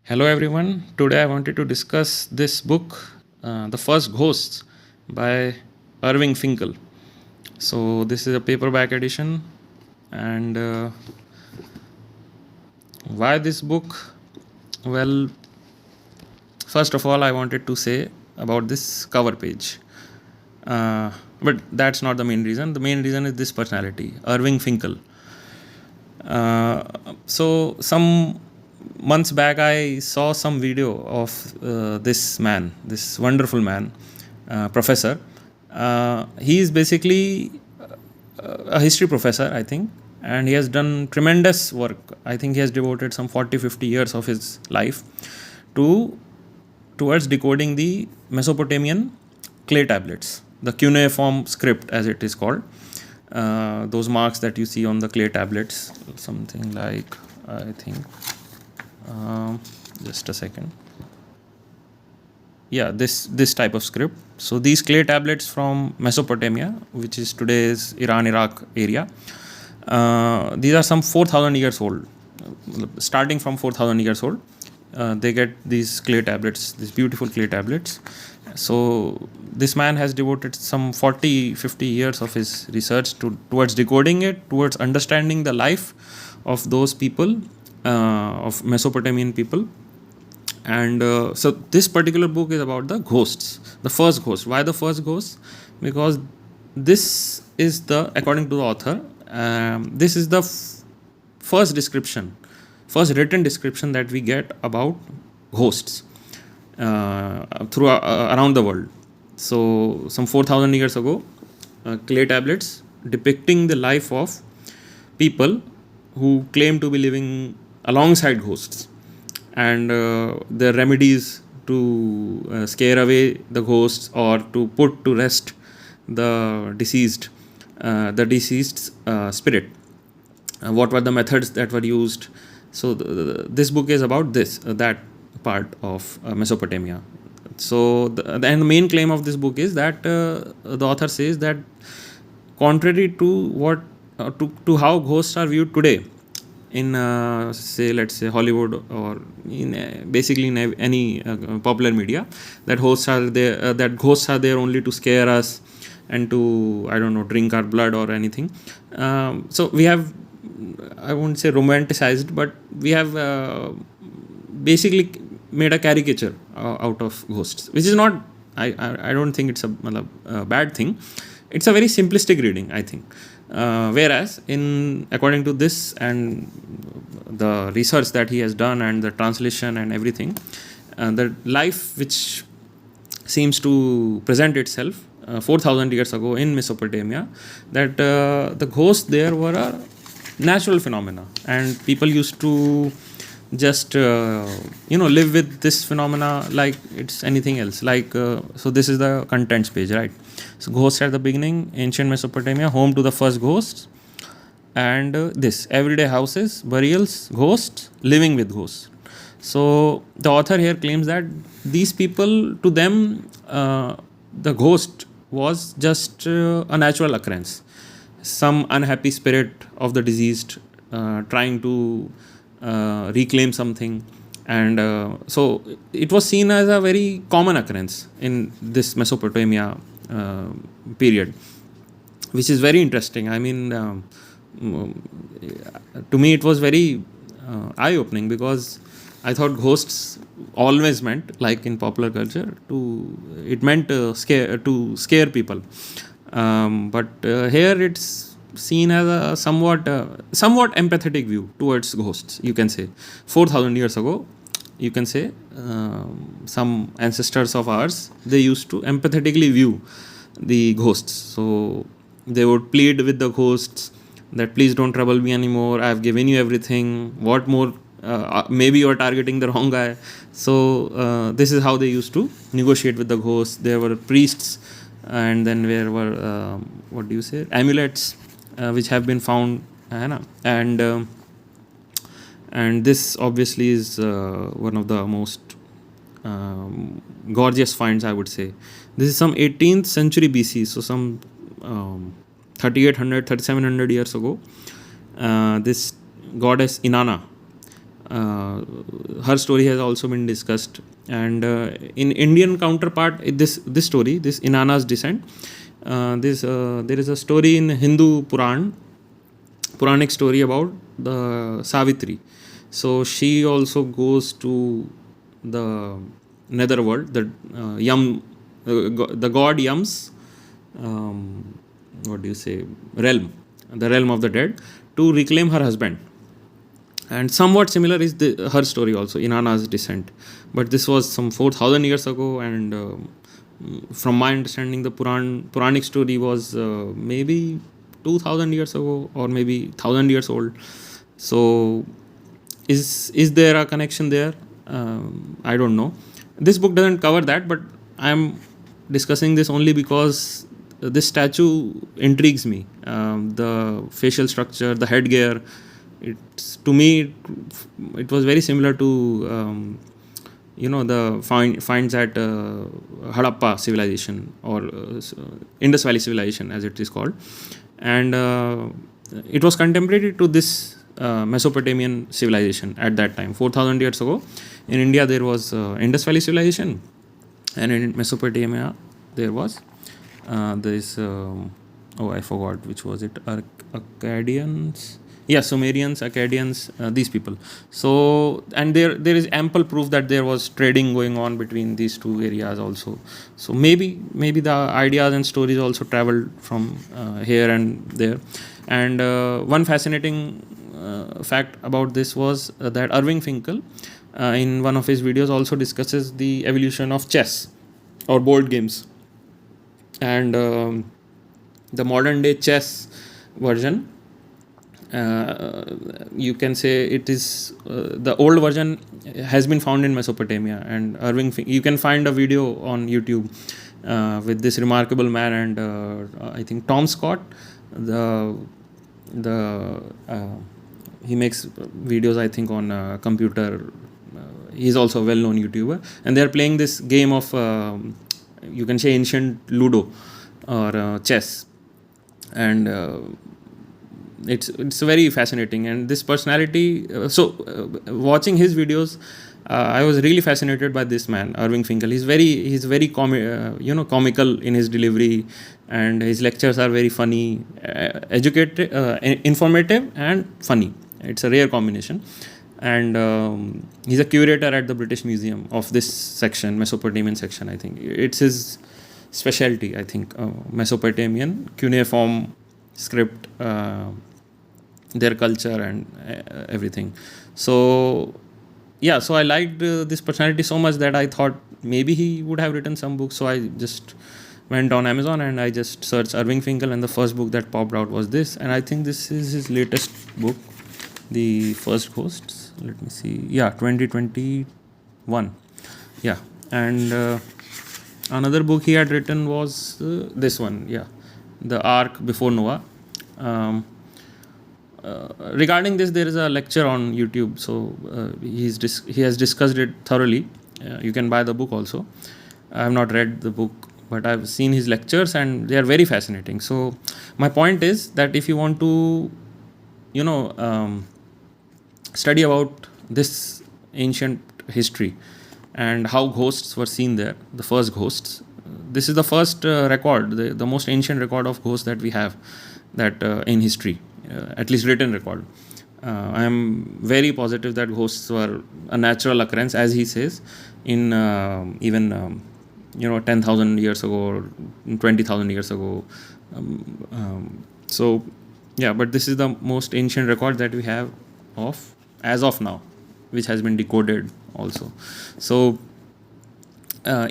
Hello everyone. Today I wanted to discuss this book, The First Ghosts by Irving Finkel. So, this is a paperback edition. And why this book? Well, first of all, I wanted to say about this cover page. But that's not the main reason. The main reason is this personality, Irving Finkel. Uh, so, some months back, I saw some video of this man, this wonderful man, professor. He is basically a history professor, I think, and he has done tremendous work. I think he has devoted some 40-50 years of his life to towards decoding the Mesopotamian clay tablets, the cuneiform script, as it is called. Those marks that you see on the clay tablets, something like, I think, just a second. Yeah, this type of script. So these clay tablets from Mesopotamia, which is today's Iran Iraq area, these are some 4,000 years old. Starting from 4,000 years old, they get these clay tablets, these beautiful clay tablets. So this man has devoted some 40-50 years of his research towards decoding it, towards understanding the life of those people, of Mesopotamian people. And so this particular book is about the ghosts, the first ghost. Why the first ghost? Because this is the, according to the author, this is the first description, first written description that we get about ghosts through around the world. So some 4,000 years ago, clay tablets depicting the life of people who claim to be living alongside ghosts, and the remedies to scare away the ghosts or to put to rest the deceased, spirit. What were the methods that were used? So this book is about that part of Mesopotamia. So and the main claim of this book is that the author says that contrary to what to how ghosts are viewed today in say, let's say, Hollywood, or in basically in any popular media, that ghosts are there only to scare us and to, I don't know, drink our blood or anything. So we have, I won't say romanticized, but we have basically made a caricature out of ghosts, which is not, I don't think it's a bad thing. It's a very simplistic reading, I think. Whereas according to this and the research that he has done and the translation and everything, the life which seems to present itself 4,000 years ago in Mesopotamia, that the ghosts there were a natural phenomena, and people used to just live with this phenomena like it's anything else. Like so this is the contents page, right? So ghosts at the beginning, ancient Mesopotamia, home to the first ghosts, and this everyday houses, burials, ghosts, living with ghosts. So the author here claims that these people, to them, the ghost was just a natural occurrence, some unhappy spirit of the deceased trying to reclaim something. And so it was seen as a very common occurrence in this Mesopotamia period, which is very interesting. I mean, to me it was very eye-opening, because I thought ghosts always meant, like in popular culture, it meant to scare people. But here it's seen as a somewhat empathetic view towards ghosts, you can say. 4,000 years ago, you can say, some ancestors of ours, they used to empathetically view the ghosts. So they would plead with the ghosts that, please don't trouble me anymore, I've given you everything, what more, maybe you're targeting the wrong guy. So this is how they used to negotiate with the ghosts. There were priests, and then there were amulets which have been found, and this obviously is one of the most gorgeous finds, I would say. This is some 18th century BC, so some 3,800, 3,700 years ago. This goddess Inanna, her story has also been discussed. And in Indian counterpart, this story, this Inanna's descent, there is a story in Hindu Puranic story about the Savitri. So she also goes to the netherworld, the the god Yam's what do you say, the realm of the dead, to reclaim her husband. And somewhat similar is her story also, Inanna's descent. But this was some 4,000 years ago, and from my understanding, the Puranic story was maybe 2,000 years ago, or maybe 1,000 years old. So, is there a connection there? I don't know. This book doesn't cover that, but I'm discussing this only because this statue intrigues me. The facial structure, the headgear. To me, it was very similar to the finds at Harappa civilization, or Indus Valley civilization as it is called, and it was contemporary to this Mesopotamian civilization at that time, 4,000 years ago. In India there was Indus Valley civilization, and in Mesopotamia there was this I forgot which was it, Akkadians. Yeah, Sumerians, Akkadians, these people. So, and there is ample proof that there was trading going on between these two areas also. So maybe the ideas and stories also traveled from here and there. And one fascinating fact about this was that Irving Finkel, in one of his videos, also discusses the evolution of chess or board games. And the modern day chess version, you can say it is the old version has been found in Mesopotamia. And you can find a video on YouTube with this remarkable man, and I think Tom Scott, he makes videos, I think, on computer. He's also a well-known YouTuber, and they are playing this game of you can say ancient Ludo or chess, and it's very fascinating. And this personality, watching his videos, I was really fascinated by this man, Irving Finkel. He's very comical in his delivery, and his lectures are very funny, informative and funny. It's a rare combination. And he's a curator at the British Museum of this section, Mesopotamian section. I think it's his specialty. I think Mesopotamian cuneiform script, their culture and everything. So yeah, so I liked this personality so much that I thought maybe he would have written some books. So I just went on Amazon and I just searched Irving Finkel, and the first book that popped out was this. And I think this is his latest book, The First Ghosts. Let me see. Yeah, 2021. Yeah. And another book he had written was this one. Yeah, The Ark Before Noah. Regarding this, there is a lecture on YouTube. So he has discussed it thoroughly. You can buy the book also. I have not read the book, but I've seen his lectures and they are very fascinating. So my point is that if you want to, study about this ancient history and how ghosts were seen there, the first ghosts, this is the first record, the most ancient record of ghosts that we have, that in history, at least written record. I am very positive that ghosts were a natural occurrence, as he says, in even 10,000 years ago or 20,000 years ago. So yeah, but this is the most ancient record that we have of as of now, which has been decoded also. So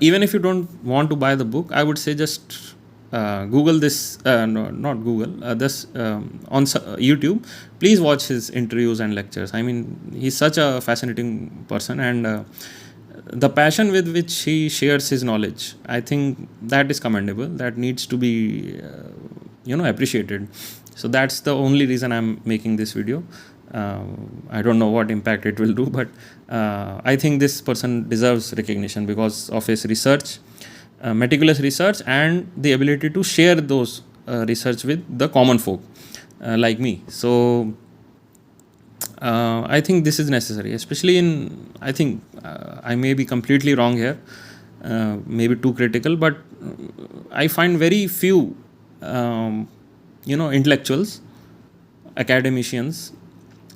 even if you don't want to buy the book, I would say just Google this, not Google, this on YouTube. Please watch his interviews and lectures. I mean, he's such a fascinating person, and the passion with which he shares his knowledge, I think that is commendable. That needs to be, appreciated. So that's the only reason I'm making this video. I don't know what impact it will do, but I think this person deserves recognition because of his research, meticulous research, and the ability to share those research with the common folk like me. So I think this is necessary, especially in, I think I may be completely wrong here, maybe too critical, but I find very few, intellectuals, academicians,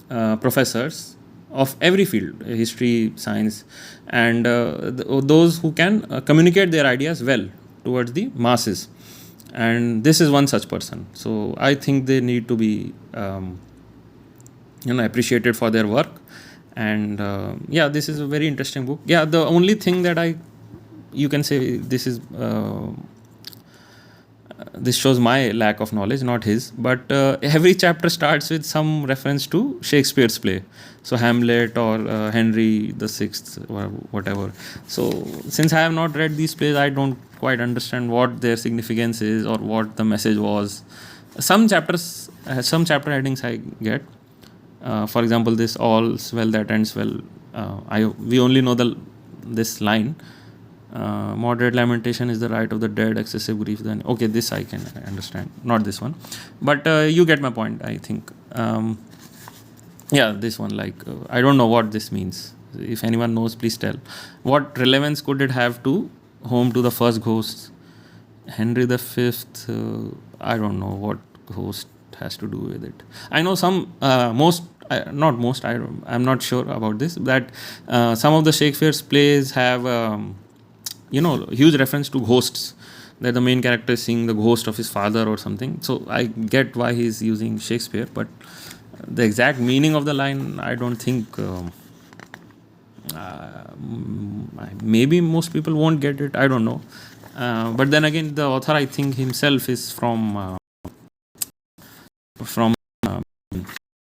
professors of every field, history, science, and those who can communicate their ideas well towards the masses. And this is one such person. So I think they need to be appreciated for their work. And yeah, this is a very interesting book. Yeah, the only thing that you can say, this shows my lack of knowledge, not his, but every chapter starts with some reference to Shakespeare's play, so Hamlet or Henry the Sixth or whatever. So since I have not read these plays, I don't quite understand what their significance is or what the message was. Some chapter headings I get. For example, this all's well that ends well. We only know this line. Moderate lamentation is the right of the dead, excessive grief. Then okay, this I can understand, not this one, but you get my point, I think. Yeah, this one, like I don't know what this means. If anyone knows, please tell. What relevance could it have to home to the first ghosts? Henry the Fifth. I don't know what ghost has to do with it. I know some not most. I'm not sure about this. That some of the Shakespeare's plays have huge reference to ghosts. That the main character is seeing the ghost of his father or something. So I get why he's using Shakespeare, but the exact meaning of the line, I don't think. Maybe most people won't get it. I don't know. But then again, the author, I think himself is from.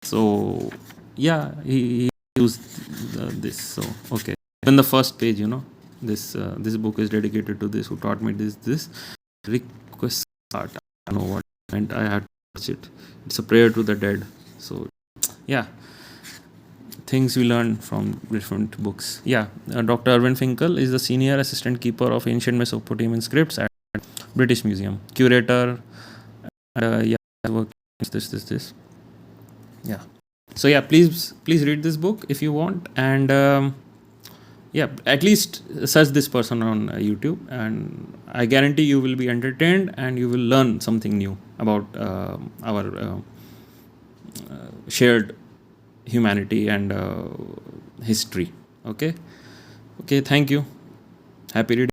So yeah, he used this. So okay. Even the first page, this book is dedicated to this. Who taught me this request art? I don't know what it meant. I had to watch it. It's a prayer to the dead. So yeah, things we learn from different books. Yeah, Dr. Irving Finkel is the senior assistant keeper of ancient Mesopotamian scripts at British Museum, curator. Yeah, work this. Yeah. So yeah, please read this book if you want, and yeah, at least search this person on YouTube, and I guarantee you will be entertained and you will learn something new about our shared humanity and history. Okay, thank you. Happy reading.